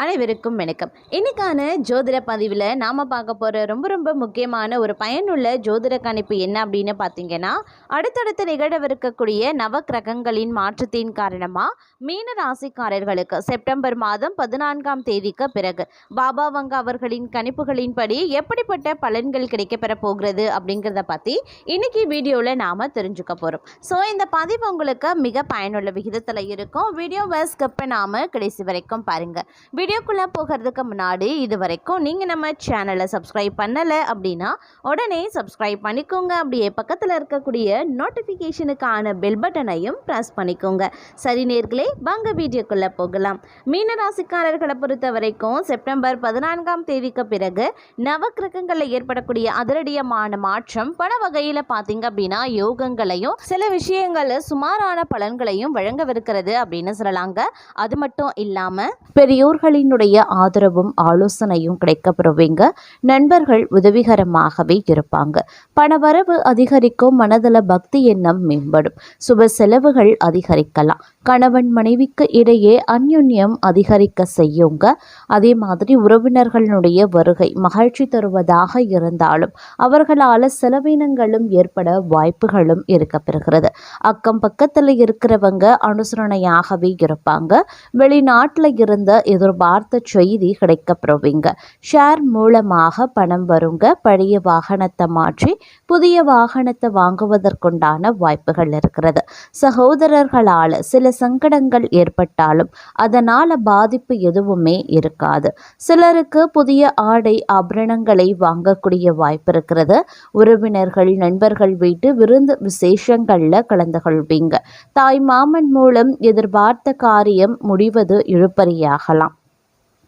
அனைவருக்கும் வணக்கம். இன்னைக்கான ஜோதிட பதிவில் நாம் பார்க்க போகிற ரொம்ப முக்கியமான ஒரு பயனுள்ள ஜோதிட கணிப்பு என்ன அப்படின்னு பார்த்தீங்கன்னா, அடுத்தடுத்து நிகழவிருக்கக்கூடிய நவக்கிரகங்களின் மாற்றத்தின் காரணமாக மீன ராசிக்காரர்களுக்கு செப்டம்பர் மாதம் 14ஆம் தேதிக்கு பிறகு பாபா வங்கா அவர்களின் கணிப்புகளின்படி எப்படிப்பட்ட பலன்கள் கிடைக்கப்பெற போகிறது அப்படிங்கிறத பற்றி இன்னைக்கு வீடியோவில் நாம் தெரிஞ்சுக்க போகிறோம். ஸோ இந்த பதிவு உங்களுக்கு மிக பயனுள்ள விகிதத்தில் இருக்கும். வீடியோவை ஸ்கிப் பண்ணாமல் கடைசி வரைக்கும் பாருங்கள். வீடியோக்குள்ளே போகிறதுக்கு முன்னாடி இது வரைக்கும் நீங்கள் நம்ம சேனலை சப்ஸ்கிரைப் பண்ணலை அப்படின்னா உடனே சப்ஸ்கிரைப் பண்ணிக்கோங்க. அப்படியே பக்கத்தில் இருக்கக்கூடிய நோட்டிஃபிகேஷனுக்கான பெல் பட்டனையும் ப்ரெஸ் பண்ணிக்கோங்க. சரி நேர்களே, வாங்க வீடியோக்குள்ளே போகலாம். மீனராசிக்காரர்களை பொறுத்த வரைக்கும் செப்டம்பர் 14ஆம் தேதிக்கு பிறகு நவக்கிரகங்களில் ஏற்படக்கூடிய அதிரடியமான மாற்றம் பல வகையில் பார்த்தீங்க அப்படின்னா யோகங்களையும் சில விஷயங்களில் சுமாரான பலன்களையும் வழங்கவிருக்கிறது அப்படின்னு சொல்லலாங்க. அது மட்டும் இல்லாமல் பெரியோர்களினுடைய ஆதரவும் ஆலோசனையும் கிடைக்கப்பெறுவீங்க. நண்பர்கள் உதவிகரமாகவே இருப்பாங்க. பணவரவு அதிகரிக்கும். மனதள பக்தி எண்ணம் மேம்படும். சுப செலவுகள் அதிகரிக்கலாம். கணவன் மனைவிக்கு இடையே அந்யுன்யம் அதிகரிக்க செய்யுங்க. அதே மாதிரி உறவினர்களுடைய வருகை மகிழ்ச்சி தருவதாக இருந்தாலும் அவர்களால் செலவினங்களும் ஏற்பட வாய்ப்புகளும் இருக்கப்பெறுகிறது. அக்கம் பக்கத்தில் இருக்கிறவங்க அனுசரணையாகவே இருப்பாங்க. வெளிநாட்டில் இருந்த எதிர்பார்த்த செய்தி கிடைக்கப்பெறுவீங்க. ஷேர் மூலமாக பணம் வருங்க. பழைய வாகனத்தை மாற்றி புதிய வாகனத்தை வாங்குவதற்குண்டான வாய்ப்புகள் இருக்கிறது. சகோதரர்களால் சில சங்கடங்கள் ஏற்பட்டாலும் அதனால் பாதிப்பு எதுவுமே இருக்காது. சிலருக்கு புதிய ஆடை ஆபரணங்களை வாங்கக்கூடிய வாய்ப்பு இருக்கிறது. உறவினர்கள் நண்பர்கள் வீட்டு விருந்து விசேஷங்களில் கலந்து கொள்வீங்க. தாய் மாமன் மூலம் எதிர்பார்த்த காரியம் முடிவது இழுபறியாகலாம்.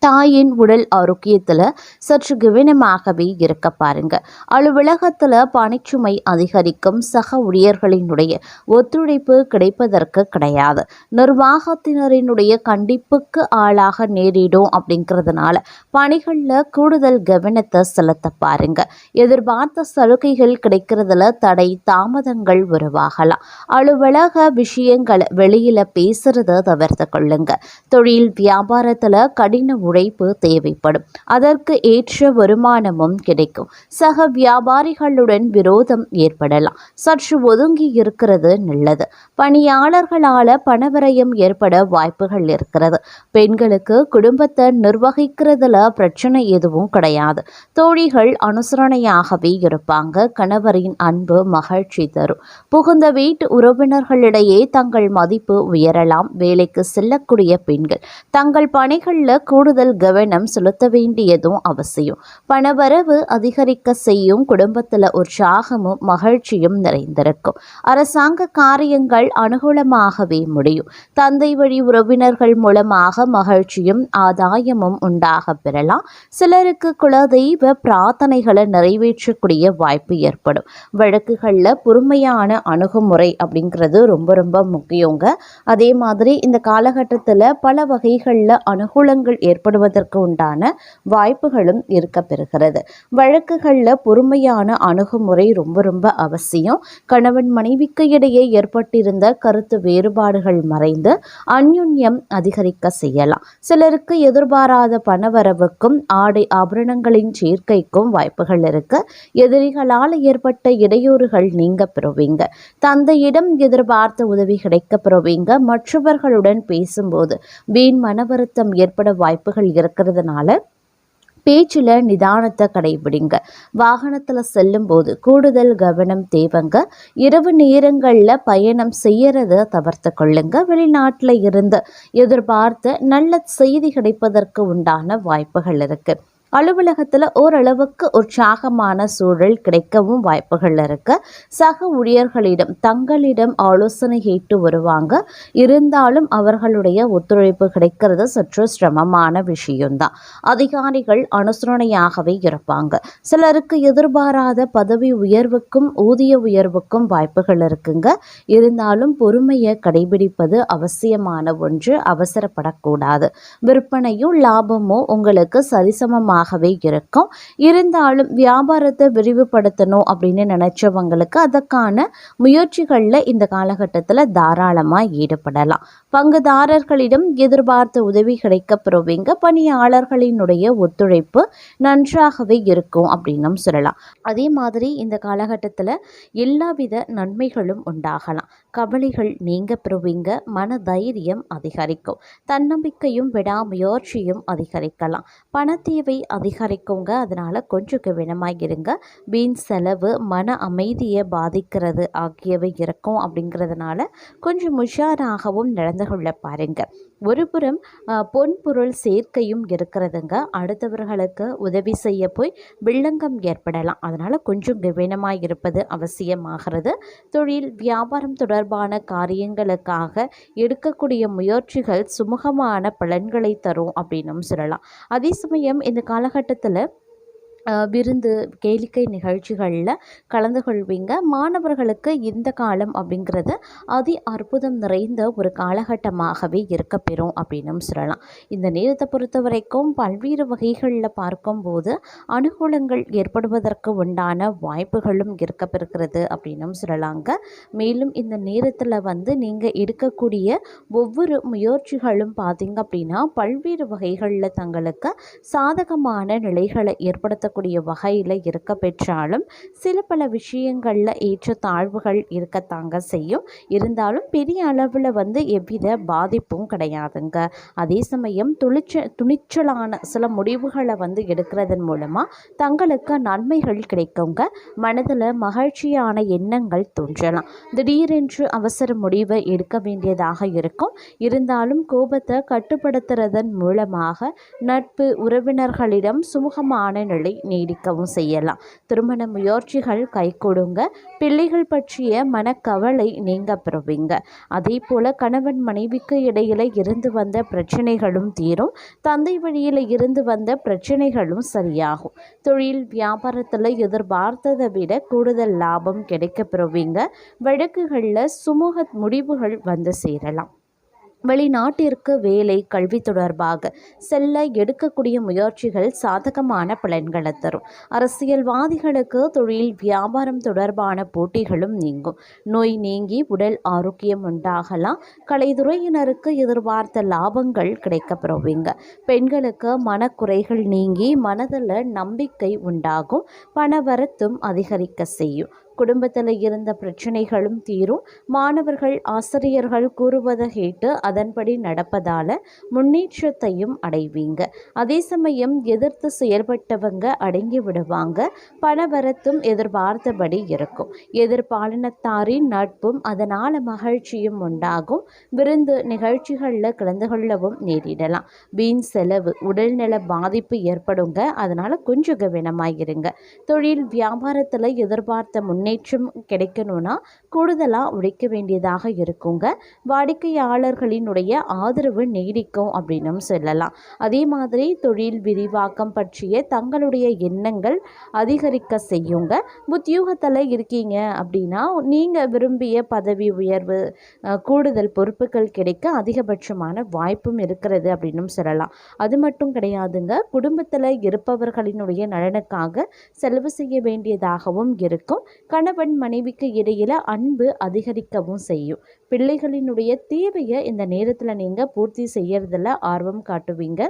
தாயின் உடல் ஆரோக்கியத்தில் சற்று கவனமாகவே இருக்க பாருங்க. அலுவலகத்தில் பணிச்சுமை அதிகரிக்கும். சக ஊழியர்களினுடைய ஒத்துழைப்பு கிடைப்பதற்கு கிடையாது. நிர்வாகத்தினரினுடைய கண்டிப்புக்கு ஆளாக நேரிடும். அப்படிங்கிறதுனால பணிகளில் கூடுதல் கவனத்தை செலுத்த பாருங்க. எதிர்பார்த்த சலுகைகள் கிடைக்கிறதுல தடை தாமதங்கள் உருவாகலாம். அலுவலக விஷயங்களை வெளியில பேசுறத தவிர்த்து கொள்ளுங்க. தொழில் வியாபாரத்தில் கடின உழைப்பு தேவைப்படும். அதற்கு ஏற்ற வருமானமும் கிடைக்கும். சக வியாபாரிகளுடன் விரோதம் ஏற்படலாம். சற்று ஒதுங்கி இருக்கிறது நல்லது. பணியாளர்களால் பணவரையும் ஏற்பட வாய்ப்புகள் இருக்கிறது. பெண்களுக்கு குடும்பத்தை நிர்வகிக்கிறதுல பிரச்சனை எதுவும் கிடையாது. தோழிகள் அனுசரணையாகவே இருப்பாங்க. கணவரின் அன்பு மகிழ்ச்சி தரும். புகுந்த வீட்டு உறவினர்களிடையே தங்கள் மதிப்பு உயரலாம். வேலைக்கு செல்லக்கூடிய பெண்கள் தங்கள் பணிகளில் கூடுதல் கவனம் செலுத்த வேண்டியதும் அவசியம். பணவரவு அதிகரிக்க செய்யும். குடும்பத்தில் உற்சாகமும் மகிழ்ச்சியும் நிறைந்திருக்கும். அரசாங்க காரியங்கள் அனுகூலமாகவே முடியும். தந்தை வழி உறவினர்கள் மூலமாக மகிழ்ச்சியும் ஆதாயமும் உண்டாக பெறலாம். சிலருக்கு குலதெய்வ பிரார்த்தனைகளை நிறைவேற்றக்கூடிய வாய்ப்பு ஏற்படும். வழக்குகளில் பொறுமையான அணுகுமுறை அப்படிங்கிறது ரொம்ப முக்கியங்க. அதே மாதிரி இந்த காலகட்டத்தில் பல வகைகளில் அனுகூலங்கள் ஏற்படுவதற்கு உண்டான வாய்ப்புகளும் இருக்க பெறுகிறது. வழக்குகளில் பொறுமையான அணுகுமுறை ரொம்ப அவசியம். கணவன் மனைவிக்கு இடையே ஏற்பட்டிருந்த கருத்து வேறுபாடுகள் மறைந்து அந்யுன்யம் அதிகரிக்க செய்யலாம். சிலருக்கு எதிர்பாராத பணவரவுக்கும் ஆடை ஆபரணங்களின் சேர்க்கைக்கும் வாய்ப்புகள் இருக்கு. எதிரிகளால் ஏற்பட்ட இடையூறுகள் நீங்க பெறுவீங்க. தந்தையிடம் எதிர்பார்த்த உதவி கிடைக்க பெறுவீங்க. மற்றவர்களுடன் பேசும்போது வீண் மன வருத்தம் ஏற்பட வாய்ப்புகள் இருக்கிறதுனால பேச்சில் நிதானத்தை கடைபிடிங்க. வாகனத்தில் செல்லும் போது கூடுதல் கவனம் தேவைங்க. இரவு நேரங்களில் பயணம் செய்யறத தவிர்த்து கொள்ளுங்க. வெளிநாட்டில் இருந்து எதிர்பார்த்த நல்ல செய்தி கிடைப்பதற்கு உண்டான வாய்ப்புகள் இருக்கு. அலுவலகத்தில் ஓரளவுக்கு உற்சாகமான சூழல் கிடைக்கவும் வாய்ப்புகள் இருக்கு. சக ஊழியர்களிடம் தங்களிடம் ஆலோசனை கேட்டு வருவாங்க. இருந்தாலும் அவர்களுடைய ஒத்துழைப்பு கிடைக்கிறது சற்று சிரமமான விஷயம்தான். அதிகாரிகள் அனுசரணையாகவே இருப்பாங்க. சிலருக்கு எதிர்பாராத பதவி உயர்வுக்கும் ஊதிய உயர்வுக்கும் வாய்ப்புகள் இருக்குங்க. இருந்தாலும் பொறுமையை கடைபிடிப்பது அவசியமான ஒன்று. அவசரப்படக்கூடாது. விற்பனையும் லாபமோ உங்களுக்கு சரிசமமாக காலகட்டமாகவே இருக்கும். இருந்தாலும் வியாபாரத்தை விரிவுபடுத்தணும் அப்படின்னு நினைச்சவங்களுக்கு அதற்கான முயற்சிகளில் இந்த காலகட்டத்தில் தாராளமாக ஈடுபடலாம். பங்குதாரர்களிடம் எதிர்பார்த்த உதவி கிடைக்க பெறுவீங்க. பணியாளர்களினுடைய ஒத்துழைப்பு நன்றாகவே இருக்கும் அப்படின்னும் சொல்லலாம். அதே மாதிரி இந்த காலகட்டத்தில் எல்லாவித நன்மைகளும் உண்டாகலாம். கவலைகள் நீங்க பெறுவீங்க. மன தைரியம் அதிகரிக்கும். தன்னம்பிக்கையும் விடாமுயற்சியும் அதிகரிக்கலாம். பண தேவை அதிகரிக்குங்க. அதனால கொஞ்சம் கவனமாக இருங்க. வீண் செலவு மன அமைதியை பாதிக்கிறது ஆகியவை இருக்கும். அப்படிங்கிறதுனால கொஞ்சம் உஷாராகவும் நடந்து கொள்ள பாருங்க. ஒருபுறம் பொன் பொருள் சேர்க்கையும் இருக்கிறதுங்க. அடுத்தவர்களுக்கு உதவி செய்ய போய் வில்லங்கம் ஏற்படலாம். அதனால் கொஞ்சம் கவனமாக இருப்பது அவசியமாகிறது. தொழில் வியாபாரம் தொடர்பான காரியங்களுக்காக எடுக்கக்கூடிய முயற்சிகள் சுமூகமான பலன்களை தரும் அப்படின்னும் சொல்லலாம். அதே சமயம் இந்த காலகட்டத்தில் விருந்து கேளிக்கை நிகழ்ச்சிகளில் கலந்து கொள்வீங்க. மாணவர்களுக்கு இந்த காலம் அப்படிங்கிறது அதி அற்புதம் நிறைந்த ஒரு காலகட்டமாகவே இருக்கப்பெறும் அப்படின்னும் சொல்லலாம். இந்த நேரத்தை பொறுத்த வரைக்கும் பல்வேறு வகைகளில் பார்க்கும்போது அனுகூலங்கள் ஏற்படுவதற்கு உண்டான வாய்ப்புகளும் இருக்கப்பெறுகிறது அப்படின்னும் சொல்லலாங்க. மேலும் இந்த நேரத்தில் நீங்கள் எடுக்கக்கூடிய ஒவ்வொரு முயற்சிகளும் பார்த்திங்க அப்படின்னா பல்வேறு வகைகளில் தங்களுக்கு சாதகமான நிலைகளை ஏற்படுத்த வகையில் இருக்க பெற்றாலும் சில பல விஷயங்களில் ஏற்ற தாழ்வுகள் இருக்கத்தாங்க செய்யும். இருந்தாலும் பெரிய அளவில் எவ்வித பாதிப்பும் கிடையாதுங்க. அதே சமயம் துணிச்சலான சில முடிவுகளை எடுக்கிறதன் மூலமாக தங்களுக்கு நன்மைகள் கிடைக்குங்க. மனதில் மகிழ்ச்சியான எண்ணங்கள் தோன்றலாம். திடீரென்று அவசர முடிவை எடுக்க வேண்டியதாக இருக்கும். இருந்தாலும் கோபத்தை கட்டுப்படுத்துறதன் மூலமாக நட்பு உறவினர்களிடம் சுமூகமான நிலை நீடிக்கவும் செய்யலாம். திருமண முயற்சிகள் கைகூடுங்க. பிள்ளைகள் பற்றிய மனக்கவலை நீங்க பெறுவீங்க. அதே போல கணவன் மனைவிக்கு இடையில இருந்து வந்த பிரச்சனைகளும் தீரும். தந்தை வழியில் இருந்து வந்த பிரச்சனைகளும் சரியாகும். தொழில் வியாபாரத்தில் எதிர்பார்த்ததை விட கூடுதல் லாபம் கிடைக்க பெறுவீங்க. வழக்குகளில் சுமூக முடிவுகள் சேரலாம். வெளிநாட்டிற்கு வேலை கல்வி தொடர்பாக செல்ல எடுக்கக்கூடிய முயற்சிகள் சாதகமான பலன்களை தரும். அரசியல்வாதிகளுக்கு தொழில் வியாபாரம் தொடர்பான போட்டிகளும் நீங்கும். நோய் நீங்கி உடல் ஆரோக்கியம் உண்டாகலாம். கலைத்துறையினருக்கு எதிர்பார்த்த லாபங்கள் கிடைக்கப்பெறுவீங்க. பெண்களுக்கு மனக்குறைகள் நீங்கி மனதில் நம்பிக்கை உண்டாகும். பணவரத்தும் அதிகரிக்க செய்யும். குடும்பத்தில் இருந்த பிரச்சனைகளும் தீரும். மாணவர்கள் ஆசிரியர்கள் கூறுவதை கேட்டு அதன்படி நடப்பதால் முன்னேற்றத்தையும் அடைவீங்க. அதே சமயம் எதிர்த்து செயல்பட்டவங்க அடங்கி விடுவாங்க. பணவரத்தும் எதிர்பார்த்தபடி இருக்கும். எதிர்பாலினத்தாரின் நட்பும் அதனால் மகிழ்ச்சியும் உண்டாகும். விருந்து நிகழ்ச்சிகளில் கலந்து கொள்ளவும் நேரிடலாம். வீண் செலவு உடல்நல பாதிப்பு ஏற்படுங்க. அதனால் கொஞ்சம் கவனமாயிருங்க. தொழில் வியாபாரத்தில் எதிர்பார்த்த முன்னேற்றம் கிடைக்கணும்னா கூடுதலாக உழைக்க வேண்டியதாக இருக்குங்க. வாடிக்கையாளர்களினுடைய ஆதரவு நீடிக்கும் அப்படின்னும் சொல்லலாம். அதே மாதிரி தொழில் விரிவாக்கம் பற்றிய தங்களுடைய எண்ணங்கள் அதிகரிக்க செய்யுங்க. உத்தியோகத்தில் இருக்கீங்க அப்படின்னா நீங்கள் விரும்பிய பதவி உயர்வு கூடுதல் பொறுப்புகள் கிடைக்க அதிகபட்சமான வாய்ப்பும் இருக்கிறது அப்படின்னும் சொல்லலாம். அது மட்டும் கிடையாதுங்க. குடும்பத்தில் இருப்பவர்களினுடைய நலனுக்காக செலவு செய்ய வேண்டியதாகவும் இருக்கும். கணவன் மனைவிக்கு இடையில அன்பு அதிகரிக்கவும் செய்யும். பிள்ளைகளினுடைய தேவையை இந்த நேரத்தில் நீங்கள் பூர்த்தி செய்யறதுல ஆர்வம் காட்டுவீங்க.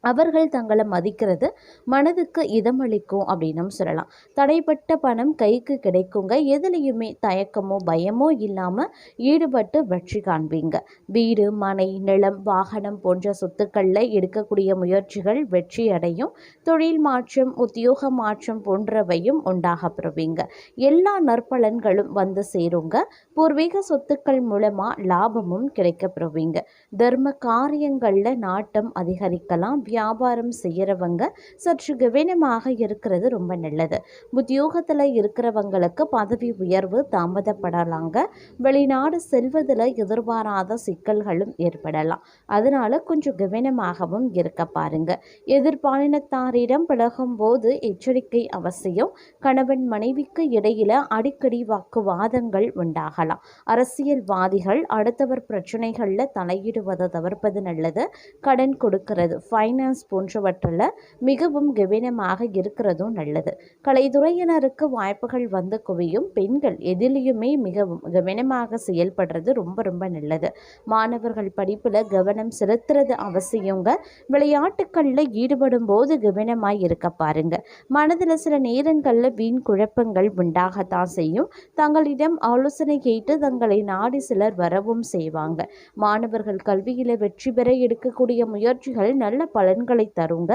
அவர்கள் தங்களை மதிக்கிறது மனதுக்கு இதமளிக்கும் அப்படின்னும் சொல்லலாம். தடைப்பட்ட பணம் கைக்கு கிடைக்குங்க. எதுலேயுமே தயக்கமோ பயமோ இல்லாமல் ஈடுபட்டு வெற்றி காண்பீங்க. வீடு மனை நிலம் வாகனம் போன்ற சொத்துக்களில் எடுக்கக்கூடிய முயற்சிகள் வெற்றி அடையும். தொழில் மாற்றம் உத்தியோக மாற்றம் போன்றவையும் உண்டாக பெறுவீங்க. எல்லா நற்பலன்களும் சேருங்க. பூர்வீக சொத்துக்கள் மூலமாக லாபமும் கிடைக்க பெறுவீங்க. தர்ம காரியங்களில் நாட்டம் அதிகரிக்கலாம். வியாபாரம் செய்கிறவங்க சற்று கவனமாக இருக்கிறது ரொம்ப நல்லது. உத்தியோகத்தில் இருக்கிறவங்களுக்கு பதவி உயர்வு தாமதப்படலாங்க. வெளிநாடு செல்வதில் எதிர்பாராத சிக்கல்களும் ஏற்படலாம். அதனால கொஞ்சம் கவனமாகவும் இருக்க பாருங்க. எதிர்பாலினத்தாரிடம் பழகும் போது எச்சரிக்கை அவசியம். கணவன் மனைவிக்கு இடையில அடிக்கடி வாக்குவாதங்கள் உண்டாகலாம். அரசியல்வாதிகள் அடுத்தவர் பிரச்சனைகளில் தலையிடுவதை தவிர்ப்பது நல்லது. கடன் கொடுக்கிறது ஃபைனான்ஸ் ஃபைனான்ஸ் போன்றவற்றில் மிகவும் கவனமாக இருக்கிறதும் நல்லது. கலைத்துறையினருக்கு வாய்ப்புகள் வந்து குவியும். பெண்கள் எதிலையுமே மிகவும் கவனமாக செயல்படுறது ரொம்ப ரொம்ப நல்லது. மாணவர்கள் படிப்பில் கவனம் செலுத்துறது அவசியங்க. விளையாட்டுக்களில் ஈடுபடும் போது கவனமாய் இருக்க பாருங்க. மனதில் சில நேரங்களில் வீண் குழப்பங்கள் உண்டாகத்தான் செய்யும். தங்களிடம் ஆலோசனை கேட்டு தங்களை நாடி சிலர் வரவும் செய்வாங்க. மாணவர்கள் கல்வியில் வெற்றி பெற எடுக்கக்கூடிய முயற்சிகள் நல்ல பலன்களை தருங்க.